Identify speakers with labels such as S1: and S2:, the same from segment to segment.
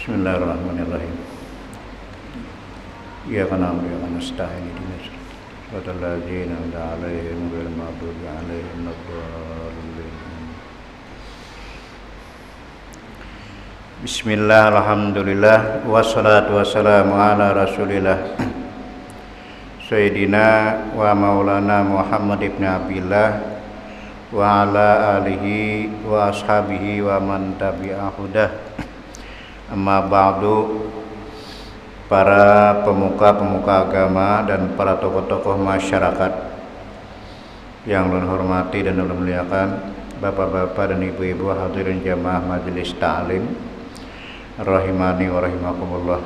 S1: Bismillahirrahmanirrahim. Iyyaka na'budu wa iyyaka nasta'in ihdinas siratal ladzina an'amta 'alaihim ghairil maghdubi 'alaihim waladdallin. Bismillah, alhamdulillah, wassalatu wassalamu ala rasulillah Sayyidina wa maulana Muhammad ibn Abdillah wa ala alihi wa ashabihi wa man tabi'ahudah. Amma ba'du, para pemuka-pemuka agama dan para tokoh-tokoh masyarakat yang saya hormati dan saya muliakan, bapak-bapak dan ibu-ibu hadirin jamaah majelis ta'lim rahimani wa rahimakumullah.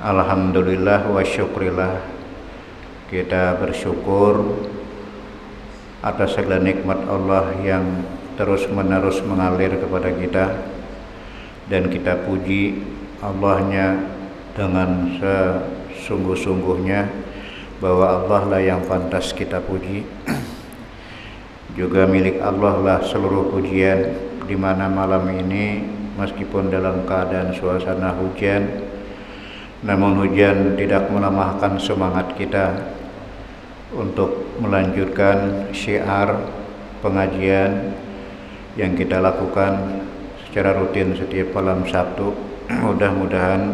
S1: Alhamdulillah wa syukrillah, kita bersyukur atas segala nikmat Allah yang terus-menerus mengalir kepada kita, dan kita puji Allahnya dengan sesungguh-sungguhnya bahwa Allah lah yang pantas kita puji. Juga milik Allah lah seluruh pujian, di mana malam ini meskipun dalam keadaan suasana hujan, namun hujan tidak melemahkan semangat kita untuk melanjutkan syiar pengajian yang kita lakukan secara rutin setiap malam Sabtu. Mudah-mudahan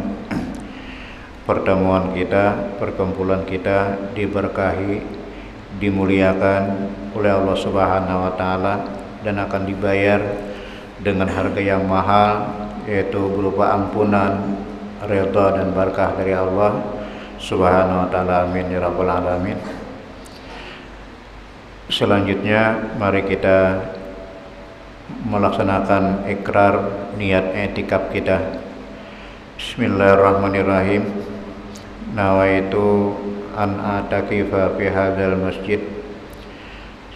S1: pertemuan kita, perkumpulan kita diberkahi, dimuliakan oleh Allah Subhanahu wa taala dan akan dibayar dengan harga yang mahal, yaitu berupa ampunan, redha dan barakah dari Allah Subhanahu wa taala. Amin ya rabbal alamin. Selanjutnya mari kita melaksanakan ikrar niat i'tikaf kita. Bismillahirrahmanirrahim. Nawaitu an atakifa fi hadzal masjid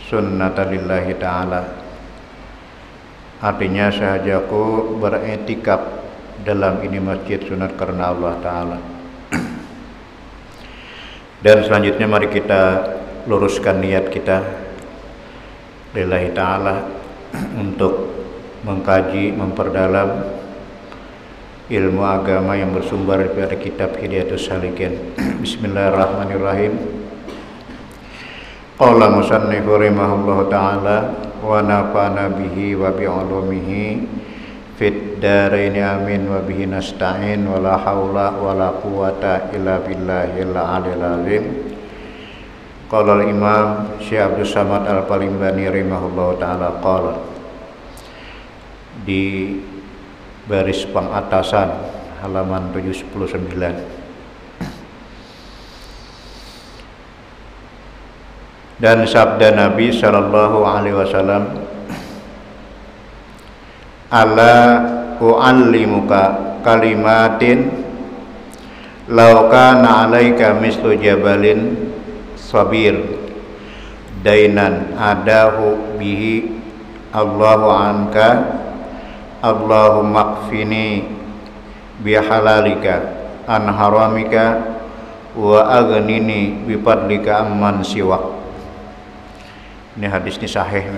S1: sunnatalillahi ta'ala. Artinya sahajaku beriktikaf dalam ini masjid sunat karena Allah Ta'ala. Dan selanjutnya mari kita luruskan niat kita lillahi ta'ala untuk mengkaji, memperdalam ilmu agama yang bersumber dari kitab Hidayatus Salikin. Bismillahirrahmanirrahim. Qala musannifu rahimahullahu ta'ala wa nafa'ana bihi wa bi'ulumihi fid dharain amin wa bihi nasta'in wa la haula wa la quwwata illa billahil aliyil azim. Qala al-imam Syekh Abdus Samad Al-Palimbani rahimahullahu ta'ala qala, di baris pengatasan halaman 79. Dan sabda Nabi sallallahu alaihi wasallam, ala u'allimuka kalimatin law kana 'alaika mislu jabalin sabir dainan adahu bihi Allahu anka Allahumma kfini bihalalika an haramika wa aghnini bifadlika amman siwak. Ini hadis ini sahih.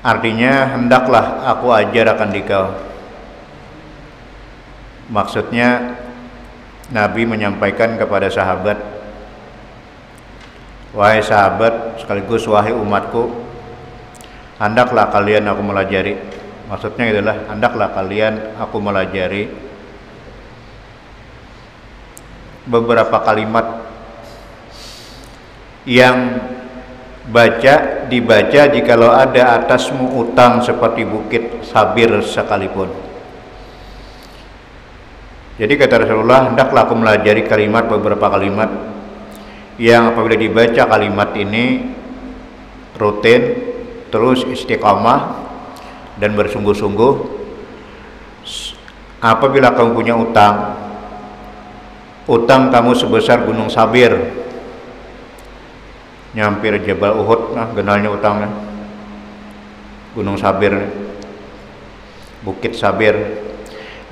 S1: Artinya, hendaklah aku ajar akan dikau. Maksudnya Nabi menyampaikan kepada sahabat, wahai sahabat sekaligus wahai umatku, hendaklah kalian aku melajari. Maksudnya adalah hendaklah kalian aku melajari beberapa kalimat yang dibaca jikalau ada atasmu utang seperti bukit Sabir sekalipun. Jadi kata Rasulullah, hendaklah aku melajari beberapa kalimat yang apabila dibaca kalimat ini rutin, terus istiqamah dan bersungguh-sungguh, apabila kamu punya utang kamu sebesar gunung Sabir, nyampir Jabal Uhud, nah genalnya utangnya gunung Sabir, bukit Sabir,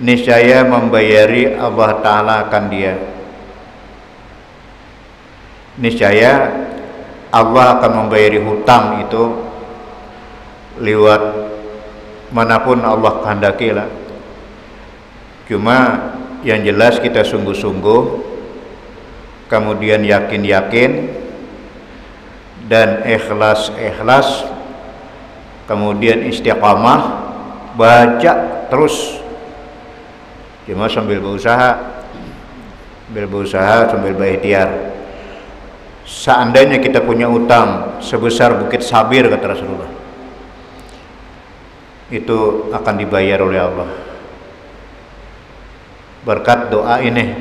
S1: niscaya membayari Allah Ta'ala akan dia. Niscaya Allah akan membayari hutang itu lewat manapun Allah kehendaki lah. Cuma yang jelas kita sungguh-sungguh, kemudian yakin-yakin, dan ikhlas-ikhlas, kemudian istiqamah, baca terus. Cuma sambil berusaha sambil berikhtiar. Seandainya kita punya utang sebesar bukit Sabir, kata Rasulullah, itu akan dibayar oleh Allah berkat doa ini.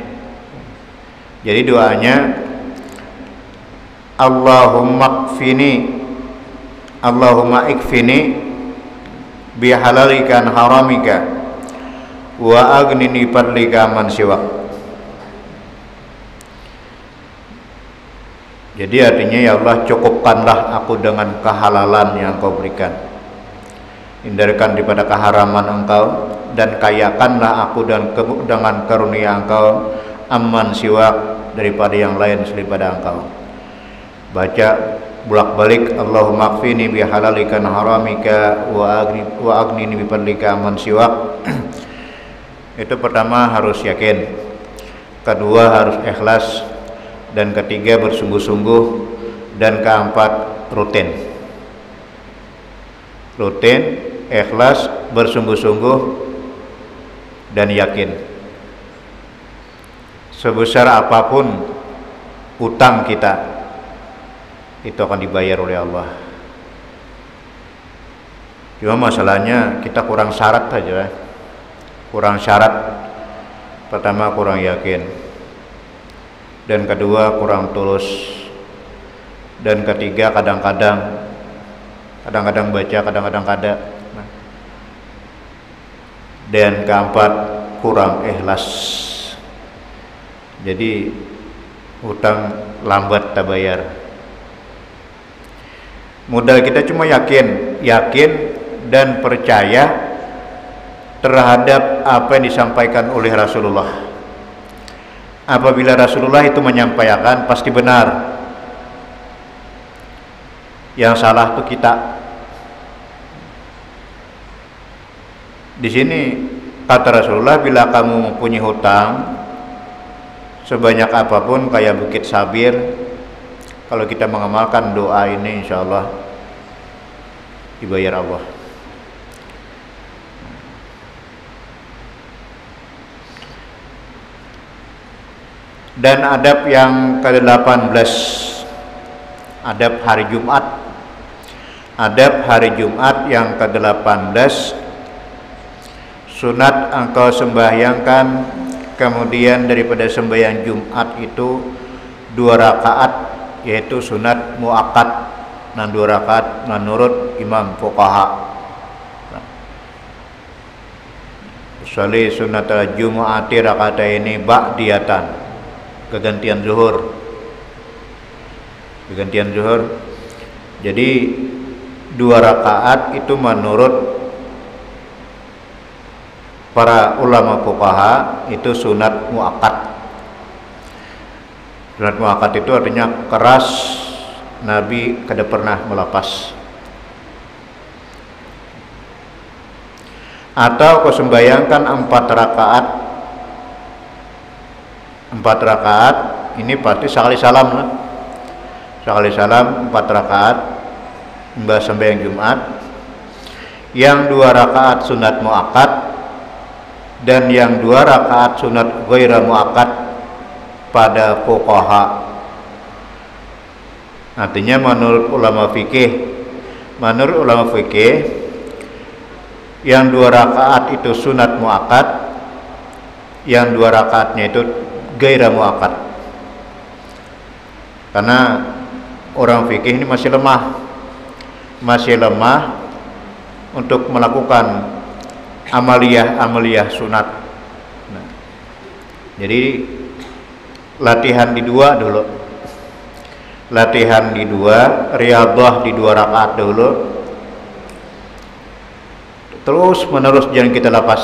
S1: Jadi doanya Allahumma ikfini bihalalika an haramika wa aghnini fadlika man siwak. Jadi artinya, ya Allah, cukupkanlah aku dengan kehalalan yang Kau berikan, hindarkan daripada keharaman Engkau, dan kayakanlah aku dengan karunia Engkau, amman siwak, daripada yang lain daripada Engkau. Baca bolak-balik, Allahumma qfini bihalalika haramika wa aghnini bifadlika amman siwak. Itu pertama harus yakin, kedua harus ikhlas, dan ketiga bersungguh-sungguh, dan keempat rutin, ikhlas, bersungguh-sungguh, dan yakin. Sebesar apapun utang kita, itu akan dibayar oleh Allah. Cuma masalahnya kita kurang syarat saja. Kurang syarat. Pertama, kurang yakin, dan kedua, kurang tulus, dan ketiga, kadang-kadang baca, kadang-kadang kada, dan keempat, kurang ikhlas. Jadi hutang lambat terbayar. Modal kita cuma yakin dan percaya terhadap apa yang disampaikan oleh Rasulullah. Apabila Rasulullah itu menyampaikan, pasti benar. Yang salah itu kita. Di sini kata Rasulullah, bila kamu mempunyai hutang sebanyak apapun, kayak bukit Sabir, kalau kita mengamalkan doa ini, insya Allah dibayar Allah. Dan adab yang ke-18, adab hari Jumat. Adab hari Jumat yang ke-18, sunat engkau sembahyangkan, kemudian daripada sembahyang Jumat itu 2 rakaat, yaitu sunat muakkad, dan 2 rakaat menurut imam fuqaha. Sholli sunnatal Jumu'ati rakataini ba'diyatan, kegantian zuhur. Jadi 2 rakaat itu menurut para ulama fuqaha itu sunat muakkad. Sunat muakkad itu artinya keras, Nabi kada pernah melepas. Atau kau sembayangkan 4 rakaat, ini pasti sekali salam lah. Sekali salam 4 rakaat mbah sembahyang Jumat. Yang 2 rakaat sunat muakkad, dan yang 2 rakaat sunat ghaira muakkad pada fuqaha. Artinya menurut ulama fikih, yang 2 rakaat itu sunat muakkad, yang 2 rakaatnya itu ghaira muakkad. Karena orang fikih ini masih lemah untuk melakukan amaliyah sunat. Nah, jadi latihan di 2 dulu, riyadhah di 2 rakaat dulu, terus menerus jangan kita lepas.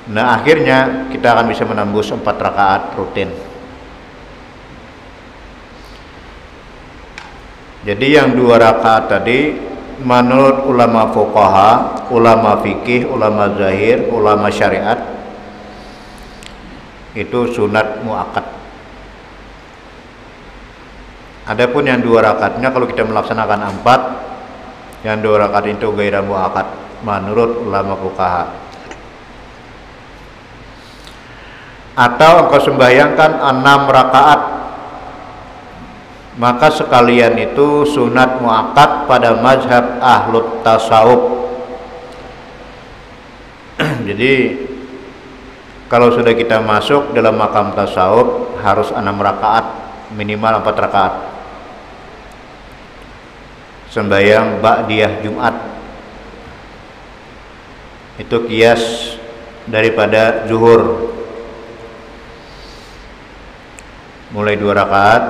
S1: Nah, akhirnya kita akan bisa menembus 4 rakaat rutin. Jadi yang 2 rakaat tadi menurut ulama fuqaha, ulama fikih, ulama zahir, ulama syariat itu sunat muakkad. Adapun yang 2 rakaatnya kalau kita melaksanakan 4, yang 2 rakaat itu gairah muakkad menurut ulama fuqaha. Atau engkau sembahyangkan 6 rakaat, maka sekalian itu sunat muakkad pada mazhab ahlut tasawuf. Jadi kalau sudah kita masuk dalam makam tasawuf harus 6 rakaat, minimal 4 rakaat. Sembahyang ba'diyah Jumat itu kias daripada zuhur. Mulai 2 rakaat,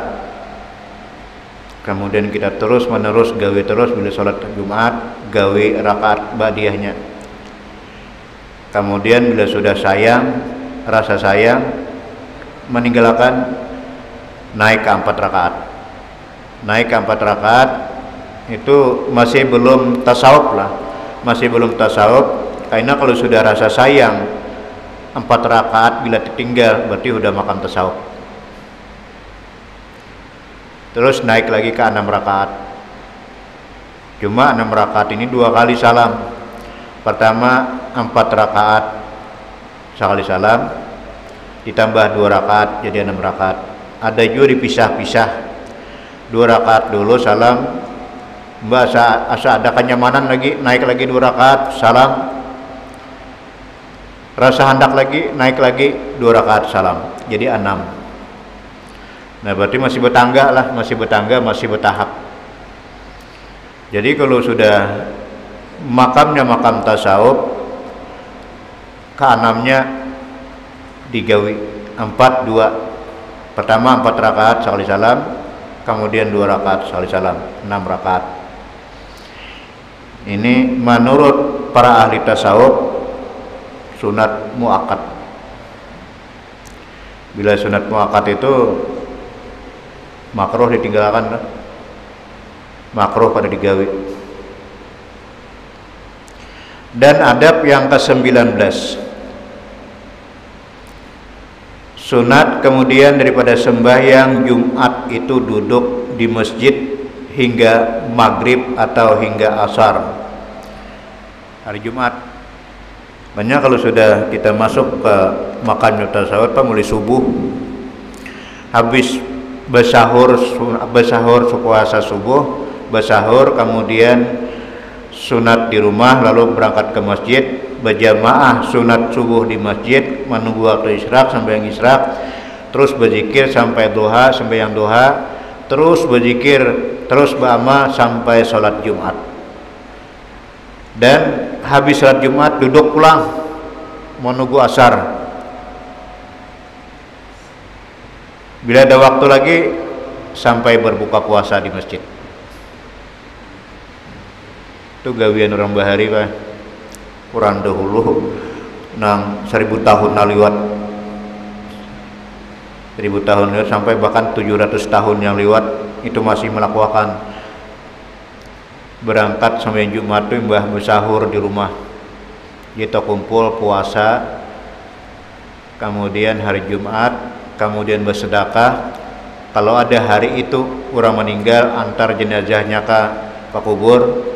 S1: kemudian kita terus menerus gawe terus bila sholat Jumat, gawe rakaat ba'diyahnya. Kemudian bila sudah rasa sayang, meninggalkan, naik ke 4 rakaat. Naik ke 4 rakaat itu masih belum tasawuf lah, masih belum tasawuf. Karena kalau sudah rasa sayang 4 rakaat bila ditinggal berarti udah makam tasawuf. Terus naik lagi ke 6 rakaat. Cuma 6 rakaat ini 2 kali salam. Pertama 4 rakaat sekali salam, ditambah 2 rakaat jadi 6 rakaat. Ada juga dipisah-pisah, 2 rakaat dulu salam, asa ada kenyamanan lagi, naik lagi 2 rakaat salam, rasa hendak lagi, naik lagi 2 rakaat salam, jadi 6. Nah berarti masih bertangga lah, masih bertahap. Jadi kalau sudah makamnya makam tasawuf, ke-6-nya digawi 4-2. Pertama 4 rakaat sekali salam, kemudian 2 rakaat sekali salam, 6 rakaat. Ini menurut para ahli tasawuf sunat muakkad. Bila sunat muakkad itu makruh ditinggalkan, makruh pada digawe. Dan adab yang ke-19, sunat kemudian daripada sembahyang Jumat itu duduk di masjid hingga maghrib atau hingga asar hari Jumat. Banyak kalau sudah kita masuk ke makam tasawuf mulai subuh, habis bersahur puasa subuh, bersahur kemudian sunat di rumah lalu berangkat ke masjid, berjamaah sunat subuh di masjid, menunggu waktu isyraq sampai yang isyraq, terus berzikir sampai duha, sembahyang duha, terus berzikir, terus beramal sampai sholat Jumat. Dan habis sholat Jumat duduk pulang menunggu asar. Bila ada waktu lagi sampai berbuka puasa di masjid. Itu gawian orang bahari Pak. Kurang dahulu nang 1000 tahun liwat. 1000 tahun liwat sampai bahkan 700 tahun yang liwat itu masih melakukan berangkat sampai Jumat itu mbah bersahur di rumah. Kita kumpul puasa, kemudian hari Jumat, kemudian bersedekah. Kalau ada hari itu orang meninggal, antar jenazahnya ke kubur,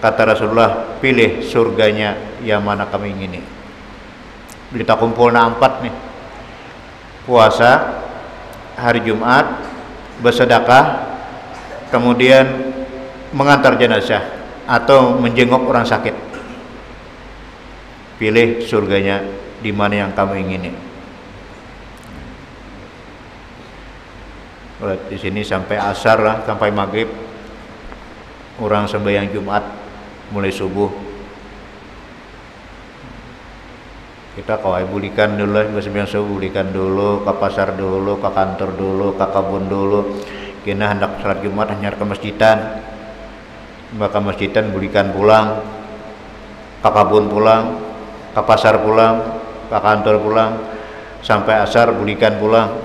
S1: kata Rasulullah, pilih surganya yang mana kami ingini. Kita kumpul na 4 nih, puasa hari Jumat, bersedekah, kemudian mengantar jenazah atau menjenguk orang sakit. Pilih surganya di mana yang kamu ingini. Di sini sampai asar lah, sampai maghrib orang sembahyang Jumat mulai subuh. Kita kawai bulikan dulu, sembahyang subuh bulikan dulu, ke pasar dulu, ke kantor dulu, ke kebun dulu. Kena hendak salat Jumat hanya ke masjidan, maka masjidan bulikan pulang, ke kebun pulang, ke pasar pulang, ke kantor pulang, sampai asar bulikan pulang.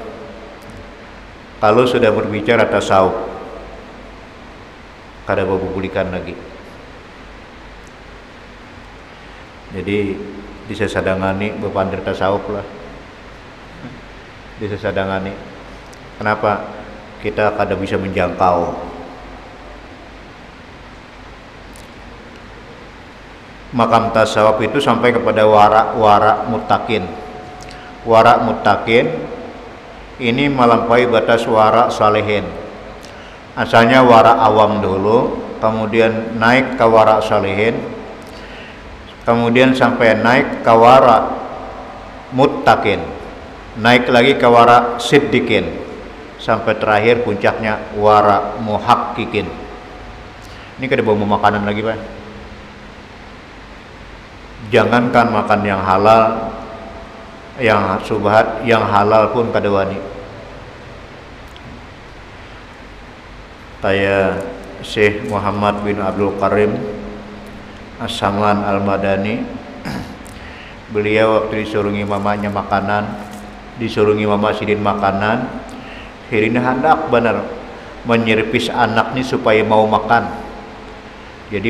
S1: Kalau sudah berbicara tasawuf, kada bawa bulikan lagi. Jadi disesadangani bepandir tasawuf lah, disesadangani. Kenapa? Kita kada bisa menjangkau. Makam tasawuf itu sampai kepada wara muttaqin. Wara muttaqin ini melampaui batas wara salihin. Asalnya wara awam dulu, kemudian naik ke wara salihin, kemudian sampai naik ke wara muttaqin, naik lagi ke wara siddiqin, sampai terakhir puncaknya wara muhaqqiqin. Ini kada bawa makanan lagi, Pak. Jangankan makan yang halal, yang subhat, yang halal pun kada wani. Saya Syekh Muhammad bin Abdul Karim As-Saman Al-Madani, beliau waktu disuruhi mamanya makanan, disuruhi mama sidin makanan, Hirina hendak benar menyerpis anak nih supaya mau makan. Jadi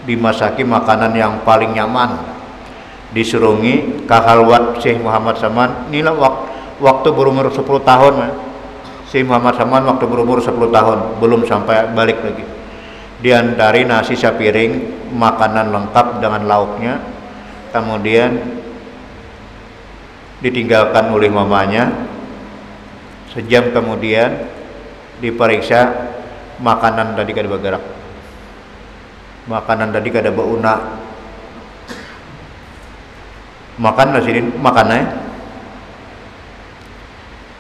S1: dimasaki makanan yang paling nyaman, disuruhi kahalwat Syekh Muhammad Saman. Inilah waktu berumur 10 tahun, Syekh Muhammad Saman waktu berumur 10 tahun, belum sampai balik lagi. Diantari nasi sepiring, makanan lengkap dengan lauknya, kemudian ditinggalkan oleh mamanya. Sejam kemudian diperiksa, makanan tadi kada bergerak, makanan tadi kada beuna. Makan nasi makannya,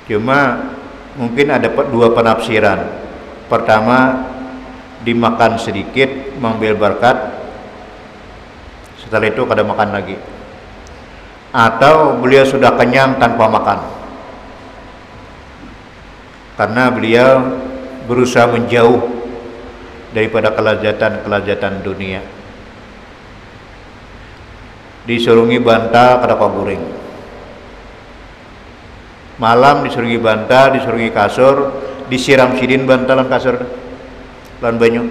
S1: cuma mungkin ada dua penafsiran. Pertama, dimakan sedikit mengambil berkat, setelah itu kada makan lagi, atau beliau sudah kenyang tanpa makan karena beliau berusaha menjauh daripada kelazatan dunia. Disurungi bantal kada kaguring, malam disurungi bantal, disurungi kasur, disiram sidin bantal lan kasur lan banyu,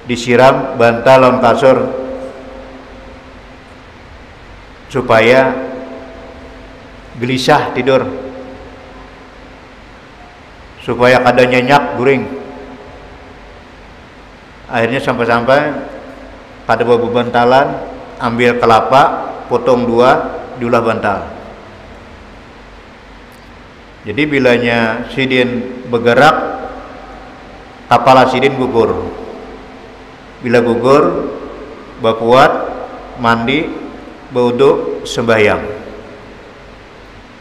S1: disiram bantal lan kasur supaya gelisah tidur, supaya kada nyenyak guring. Akhirnya sampai-sampai kada bawa bantalan, ambil kelapa, potong dua, diulah bantal. Jadi bilanya sidin bergerak, kepala sidin gugur. Bila gugur, bakuat, mandi, berwudu, sembahyang.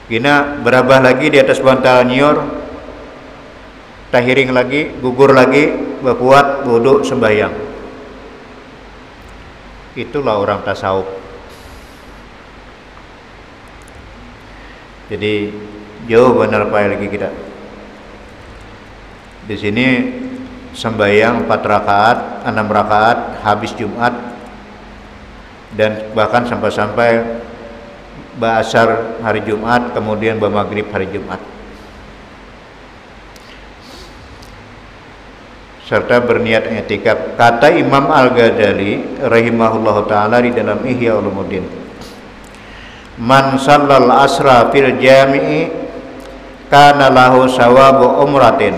S1: Kina berabah lagi di atas bantal nyior, tahiring lagi, gugur lagi, berkuat, berwudu, sembahyang. Itulah orang tasawuf. Jadi jauh benar payah lagi kita. Di sini sembahyang 4 rakaat, 6 rakaat habis Jumat, dan bahkan sampai-sampai ba'asar hari Jumat, kemudian maghrib hari Jumat, serta berniat i'tikaf. Kata Imam Al-Ghazali rahimahullahu taala di dalam Ihya Ulumuddin, man sallal asra fil jami'i kana lahu sawabu umratin,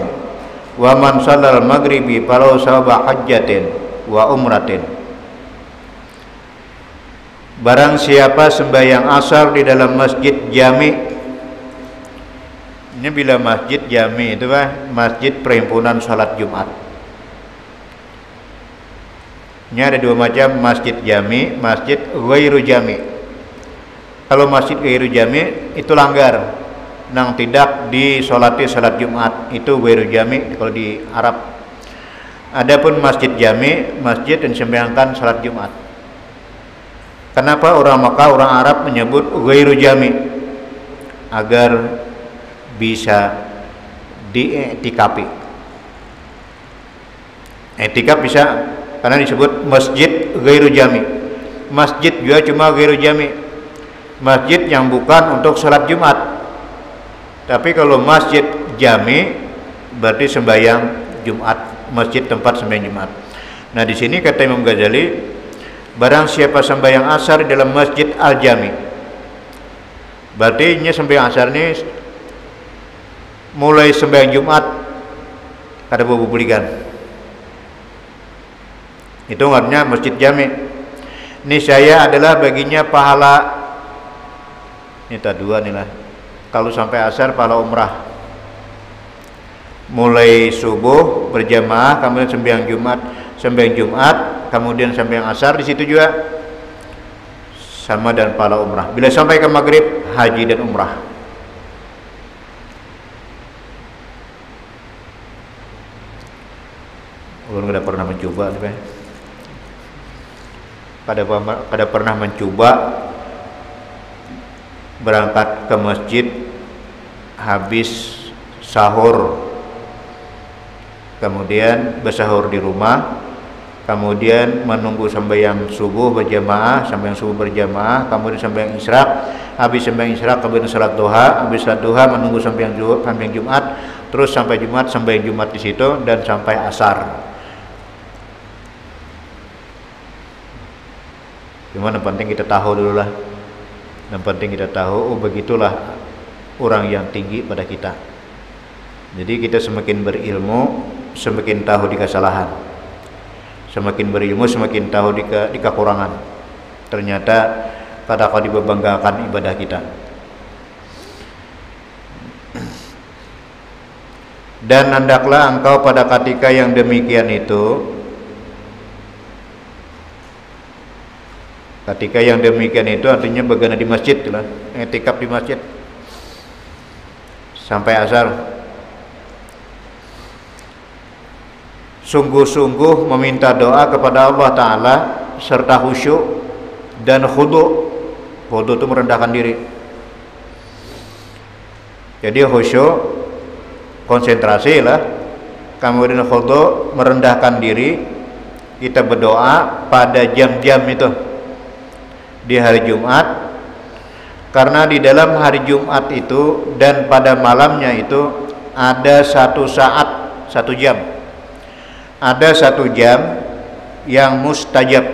S1: wa man sallal maghribi falahu sawabu hajjatin wa umratin. Barang siapa sembahyang asar di dalam masjid jami, ini bila masjid jami itu masjid perhimpunan salat Jumat. Ini ada dua macam masjid jami, masjid ghairu jami. Kalau masjid ghairu jami itu langgar, nang tidak disolati salat Jumat, itu ghairu jami kalau di Arab. Adapun masjid jami, masjid yang sembahyangkan salat Jumat. Kenapa orang Makkah, orang Arab menyebut ghairu jami? Agar bisa diiktikafi. Iktikaf bisa karena disebut masjid ghairu jami. Masjid juga cuma ghairu jami, masjid yang bukan untuk salat Jumat. Tapi kalau masjid jami berarti sembahyang Jumat, masjid tempat sembahyang Jumat. Nah, di sini kata Imam Ghazali, barang siapa sembahyang asar di dalam Masjid Al-Jami. Berarti sembahyang asar ini mulai sembahyang Jumat kada bubulikan. Itu artinya Masjid Jami. Ini saya adalah baginya pahala, ini dua nih lah. Kalau sampai asar pahala umrah. Mulai subuh berjamaah, kemudian sembahyang Jumat, kemudian sembahyang asar, di situ juga sama dan pahala umrah. Bila sampai ke maghrib, haji dan umrah. Ulun kada pernah mencoba nih, Pak. Kada pernah mencoba berangkat ke masjid habis sahur, kemudian bersahur di rumah, kemudian menunggu sembahyang subuh berjamaah, kemudian sembahyang isyraq, habis sembahyang isyraq kemudian salat duha, habis salat duha menunggu sembahyang Jumat, terus sampai Jumat sembahyang Jumat di situ dan sampai asar. Cuma yang penting kita tahu dulu lah. Yang penting kita tahu, oh begitulah orang yang tinggi pada kita. Jadi kita semakin berilmu, semakin tahu di kesalahan. Semakin berilmu, semakin tahu di kekurangan. Ternyata kada kau dibanggakan ibadah kita. Dan hendaklah engkau pada ketika yang demikian itu, artinya bagaimana di masjid lah, etikaf di masjid sampai asar, sungguh-sungguh meminta doa kepada Allah Ta'ala serta khusyuk dan khudu. Khudu itu merendahkan diri. Jadi khusyuk konsentrasi lah, kemudian khudu merendahkan diri. Kita berdoa pada jam-jam itu di hari Jumat, karena di dalam hari Jumat itu dan pada malamnya itu ada satu saat, 1 jam, ada 1 jam yang mustajab,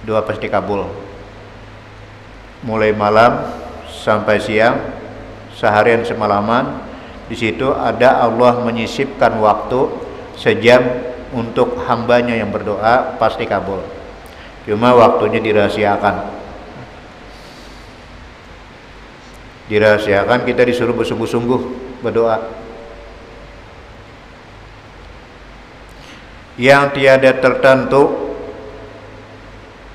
S1: doa pasti kabul. Mulai malam sampai siang, seharian semalaman, di situ ada Allah menyisipkan waktu sejam untuk hambanya yang berdoa, pasti kabul. Cuma waktunya dirahasiakan. Dirahasiakan, kita disuruh bersungguh-sungguh berdoa. Yang tiada tertentu,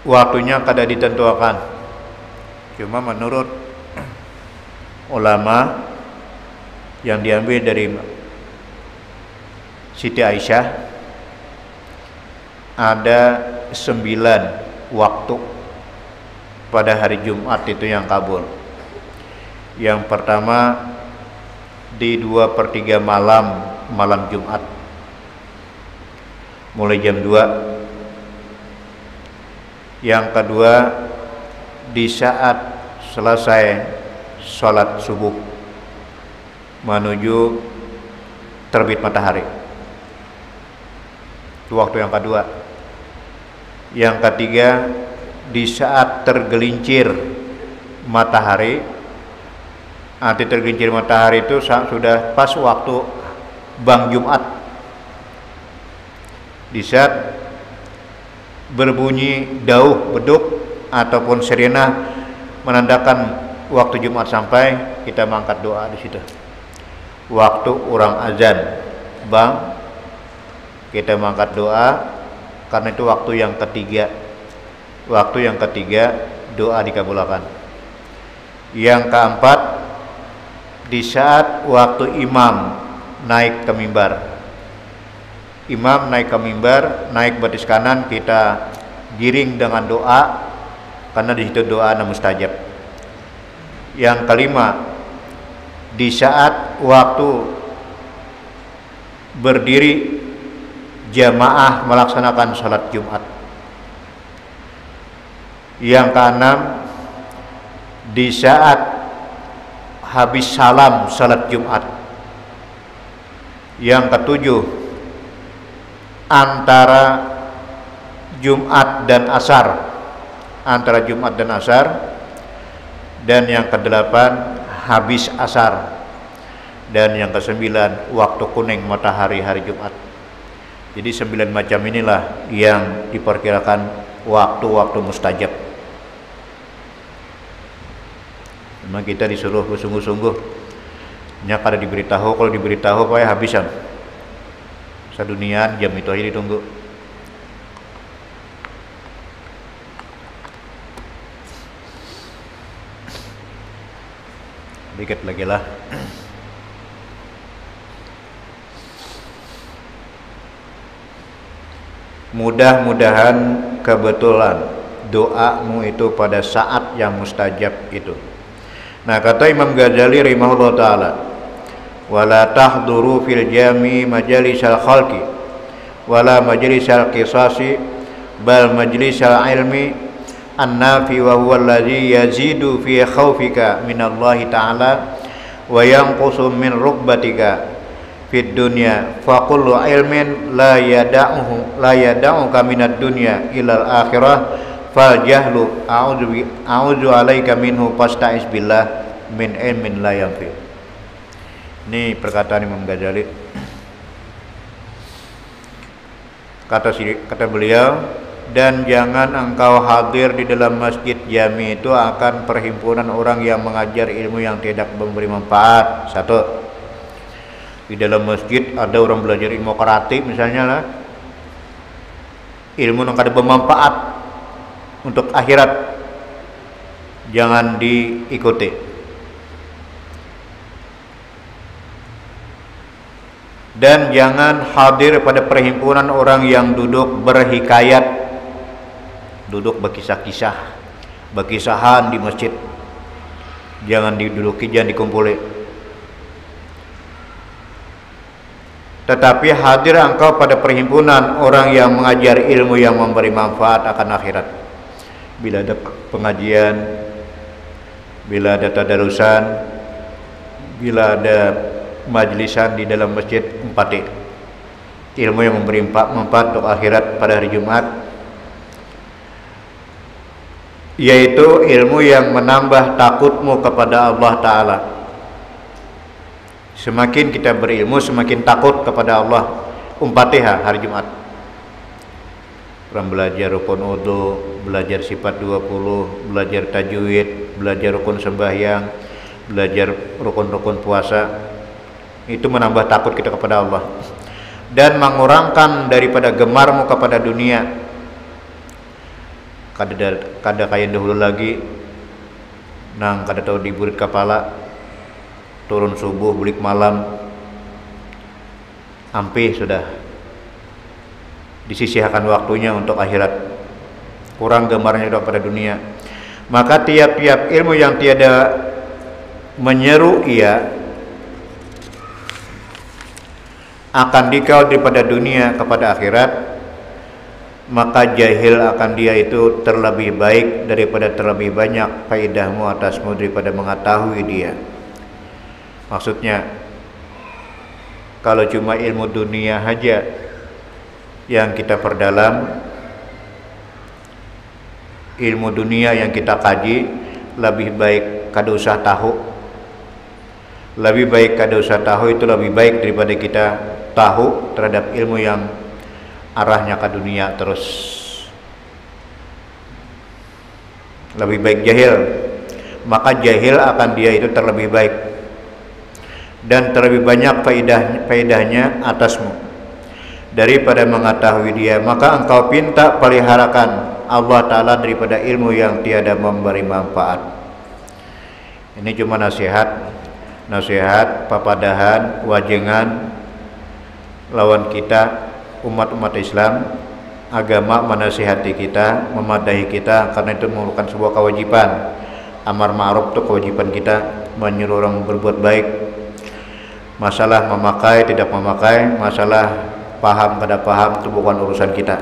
S1: waktunya kada ditentukan. Cuma menurut ulama yang diambil dari Siti Aisyah, ada 9 waktu pada hari Jumat itu yang kabul. Yang pertama di 2/3 malam Jumat, mulai jam 2. Yang kedua di saat selesai sholat subuh menuju terbit matahari, itu waktu yang kedua. Yang ketiga di saat tergelincir matahari. Nanti tergelincir matahari itu sudah pas waktu bang Jumat, di saat berbunyi dauh beduk ataupun sirena menandakan waktu Jumat sampai, kita mengangkat doa di situ. Waktu orang azan bang, kita mengangkat doa, karena itu waktu yang ketiga. Waktu yang ketiga doa dikabulkan. Yang keempat di saat waktu imam naik ke mimbar. Imam naik ke mimbar, naik batis kanan, kita giring dengan doa, karena di situ doa mustajab. Yang kelima di saat waktu berdiri jamaah melaksanakan salat Jumat. Yang keenam di saat habis salam salat Jumat. Yang ketujuh antara Jumat dan Asar, antara Jumat dan Asar. Dan yang kedelapan habis Asar. Dan yang kesembilan waktu kuning matahari hari Jumat. Jadi 9 macam inilah yang diperkirakan waktu-waktu mustajab. Memang kita disuruh bersungguh-sungguh. Nya kada diberitahu, kalau diberitahu payah habisan. Sadunian jam itu aja ditunggu. Dikit lagi lah. Mudah-mudahan kebetulan doamu itu pada saat yang mustajab itu. Nah, kata Imam Ghazali rahimahullah taala, wala tahduru fil jami majalisal khalqi wala majlisal qisasi bal majlisal ilmi an-nafi wa huwa alladhi yazidu fi khawfika minallahi ta'ala wa yanqusu min rukbatika fid dunya fa kullu ilmin la yada'uka minad dunya ilal akhirah fal jahlu a'udzu alaika minhu fasta'iz billah min ilmin la yanfi. Ini perkataan Imam Ghazali. Kata beliau, dan jangan engkau hadir di dalam masjid jami itu akan perhimpunan orang yang mengajar ilmu yang tidak memberi manfaat. Satu, di dalam masjid ada orang belajar ilmu karate misalnya lah, ilmu yang kada bermanfaat untuk akhirat, jangan diikuti. Dan jangan hadir pada perhimpunan orang yang duduk berhikayat, duduk berkisah-kisah, berkisahan di masjid. Jangan diduduki, jangan dikumpuli. Tetapi hadir engkau pada perhimpunan orang yang mengajar ilmu yang memberi manfaat akan akhirat. Bila ada pengajian, bila ada tadarusan, bila ada majlisan di dalam masjid, 4 ilmu yang memberi manfaat untuk akhirat pada hari Jumat, yaitu ilmu yang menambah takutmu kepada Allah Ta'ala. Semakin kita berilmu, semakin takut kepada Allah. Umpatiha hari Jumat, orang belajar rukun wudu, belajar sifat 20, belajar tajwid, belajar rukun sembahyang, belajar rukun-rukun puasa. Itu menambah takut kita kepada Allah dan mengurangkan daripada gemarmu kepada dunia. Kada kayak dahulu lagi nang kada tahu diburit kepala, turun subuh bulik malam, ampih sudah disisihkan waktunya untuk akhirat, kurang gemarnya kepada dunia. Maka tiap-tiap ilmu yang tiada menyeru ia akan dikau daripada dunia kepada akhirat, maka jahil akan dia itu terlebih baik daripada terlebih banyak faedahmu atasmu daripada mengetahui dia. Maksudnya, kalau cuma ilmu dunia saja yang kita perdalam, ilmu dunia yang kita kaji, lebih baik kada usah tahu. Lebih baik kada usah tahu, itu lebih baik daripada kita tahu terhadap ilmu yang arahnya ke dunia terus. Lebih baik jahil, maka jahil akan dia itu terlebih baik dan terlebih banyak faedahnya atasmu daripada mengetahui dia. Maka engkau pinta peliharakan Allah Ta'ala daripada ilmu yang tiada memberi manfaat. Ini cuma nasihat, papadahan, wajengan lawan kita umat-umat Islam. Agama menasihati kita, memadahi kita, karena itu merupakan sebuah kewajiban. Amar ma'ruf itu kewajiban kita, menyuruh orang berbuat baik. Masalah memakai tidak memakai, masalah paham kada paham, itu bukan urusan kita.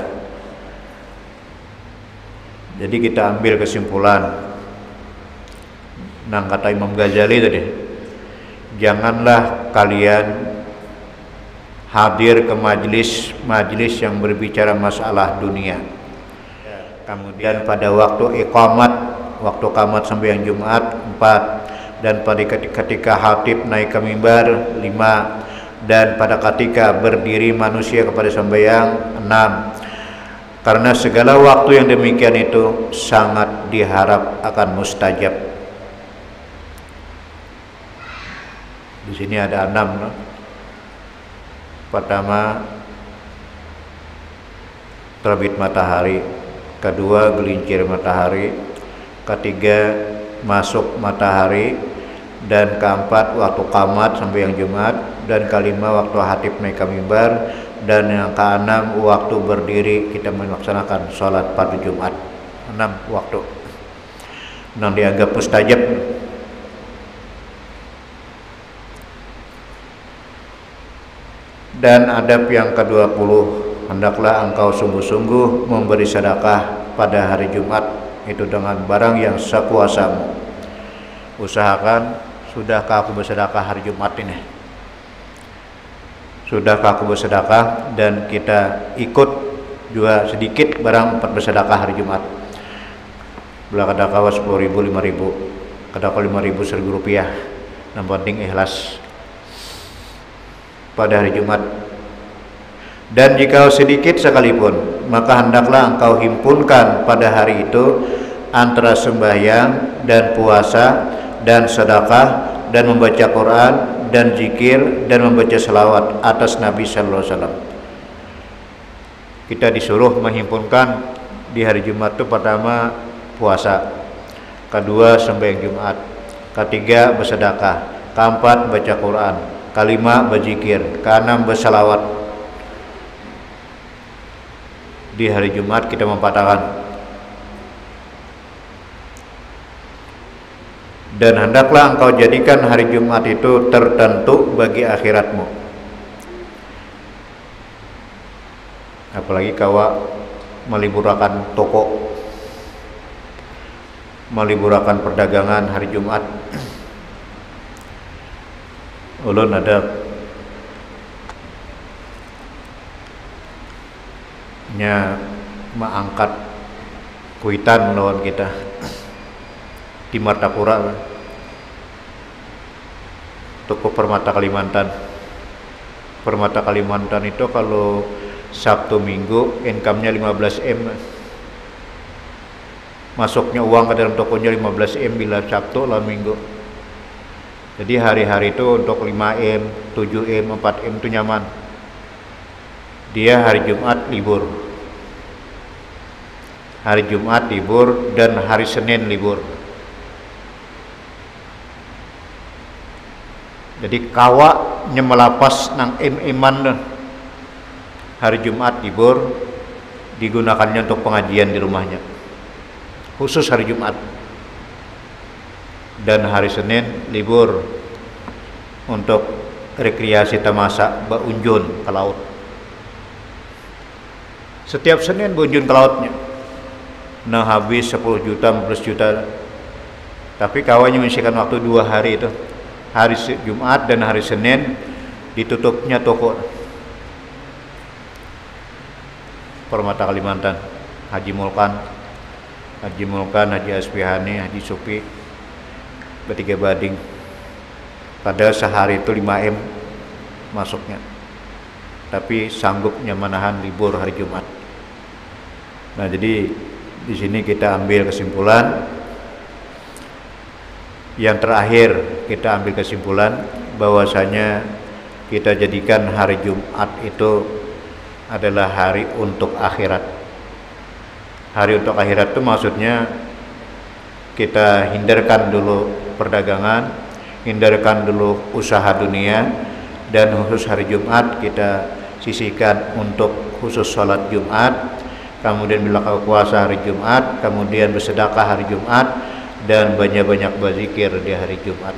S1: Jadi kita ambil kesimpulan nang kata Imam Ghazali tadi, janganlah kalian hadir ke majlis yang berbicara masalah dunia. kemudian pada waktu iqamat, waktu qamat sembahyang Jumat 4, dan pada ketika khatib naik ke mimbar 5, dan pada ketika berdiri manusia kepada sembahyang 6. Karena segala waktu yang demikian itu sangat diharap akan mustajab. Di sini ada 6, no? Pertama, terbit matahari. Kedua, gelincir matahari. Ketiga, masuk matahari. Dan keempat, waktu qamat sembahyang Jumat. Dan kelima, waktu khatib naik ke mimbar. Dan yang keenam, waktu berdiri kita melaksanakan sholat pada Jumat. 6 waktu yang dianggap mustajab. Dan adab yang ke-20, hendaklah engkau sungguh-sungguh memberi sedekah pada hari Jumat itu dengan barang yang sekuasamu. Usahakan, sudahkah aku bersedekah hari Jumat ini? Sudahkah aku bersedekah? Dan kita ikut juga sedikit barang 4 bersedekah hari Jumat. Belah kadakawa 10.000, 5.000, kadakawa 5.000, 1.000 rupiah. Yang penting ikhlas pada hari Jumat. Dan jika sedikit sekalipun, maka hendaklah engkau himpunkan pada hari itu antara sembahyang dan puasa dan sedekah dan membaca Quran dan zikir dan membaca selawat atas Nabi sallallahu alaihi wasallam. Kita disuruh menghimpunkan di hari Jumat itu pertama puasa, kedua sembahyang Jumat, ketiga bersedekah, keempat baca Quran, kelima berzikir, keenam berselawat. Di hari Jumat kita mempatahkan. Dan hendaklah engkau jadikan hari Jumat itu tertentu bagi akhiratmu. Apalagi kawa meliburakan toko, meliburakan perdagangan hari Jumat. Ulun ada mengangkat kuitan melawan kita di Martapura, toko Permata Kalimantan. Permata Kalimantan itu kalau Sabtu Minggu income-nya 15 M, masuknya uang ke dalam tokonya 15 M bila Sabtu lalu Minggu. Jadi hari-hari itu untuk 5 M, 7 M, 4 M itu nyaman. Dia hari Jumat libur, hari Jumat libur, dan hari Senin libur. Jadi kawa nyemelapas nang iman hari Jumat libur, digunakannya untuk pengajian di rumahnya, khusus hari Jumat. Dan hari Senin libur untuk rekreasi tamasa, beunjun ke laut. Setiap Senin beunjun ke lautnya. Nah habis 10 juta, 15 juta. Tapi kawannya menyisikan waktu 2 hari itu. Hari Jumat dan hari Senin ditutupnya toko. Permata Kalimantan, Haji Mulkan, Haji Asbihani, Haji Supi, bertiga bading. Pada sehari itu 5 M masuknya. Tapi sanggupnya menahan libur hari Jumat. Nah, jadi di sini kita ambil kesimpulan. Yang terakhir kita ambil kesimpulan bahwasanya kita jadikan hari Jumat itu adalah hari untuk akhirat. Hari untuk akhirat itu maksudnya kita hindarkan dulu perdagangan, hindarkan dulu usaha dunia, dan khusus hari Jumat kita sisihkan untuk khusus sholat Jumat. Kemudian bila kau puasa hari Jumat, kemudian bersedekah hari Jumat, dan banyak-banyak berzikir di hari Jumat,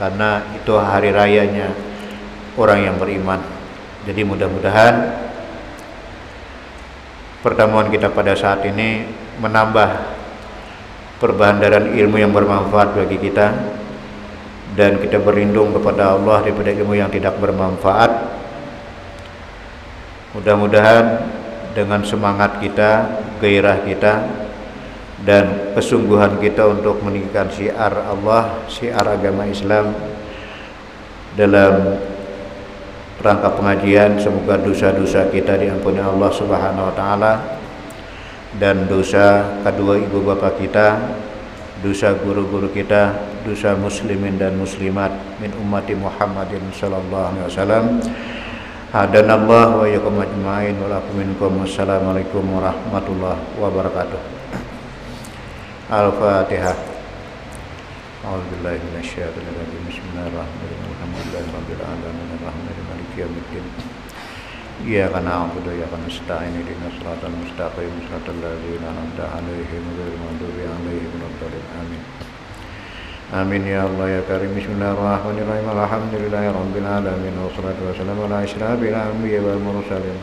S1: karena itu hari rayanya orang yang beriman. Jadi mudah-mudahan pertemuan kita pada saat ini menambah perbandaran ilmu yang bermanfaat bagi kita, dan kita berlindung kepada Allah daripada ilmu yang tidak bermanfaat. Mudah-mudahan dengan semangat kita, gairah kita, dan kesungguhan kita untuk meninggikan syiar Allah, syiar agama Islam dalam rangka pengajian. Semoga dosa-dosa kita diampuni Allah Subhanahu wa taala, dan dosa kedua ibu bapak kita, dosa guru-guru kita, dosa muslimin dan muslimat min ummati Muhammadin sallallahu alaihi wasallam. Hadanallah wa iyyakum ajmain wa lakum minkum. Assalamualaikum warahmatullahi wabarakatuh. Al-Fatihah. A'udzubillahi minasyaitonir rajim. Bismillahirrahmanirrahim. Alhamdulillahirabbil alamin arrahmanir maliki yaumiddin. Iyyaka na'budu wa iyyaka nasta'in. Ihdinas siratal mustaqim. Siratal ladzina an'amta 'alaihim ghairil maghdubi 'alaihim waladdallin. Amin. Amin ya Allah ya Karim. Bismillahirrahmanirrahim. Alhamdulillahirabbil alamin wassalatu wassalamu ala asyrafil anbiya'i wal mursalin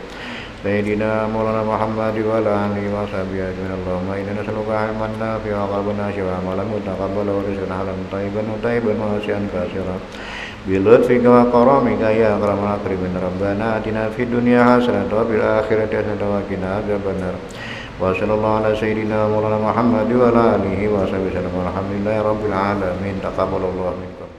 S1: Sayyidina Maulana Muhammad wa ala alihi wa sahbihi ajma'in. Allahumma inna nas'aluka ilman nafi'an wa qalban khashi'an wa amalan mutaqabbalan wa rizqan halalan thayyiban wa wasi'an katsiran bi lutfika wa karamika ya akramal akramin. Rabbana atina fid dunya hasanatan wa fil akhirati hasanatan wa qina adzabannar. Wa sallallahu ala sayyidina Maulana Muhammad wa ala alihi wa sahbihi wasallam. Alhamdulillahirabbil alamin. Taqabbalallahu minkum.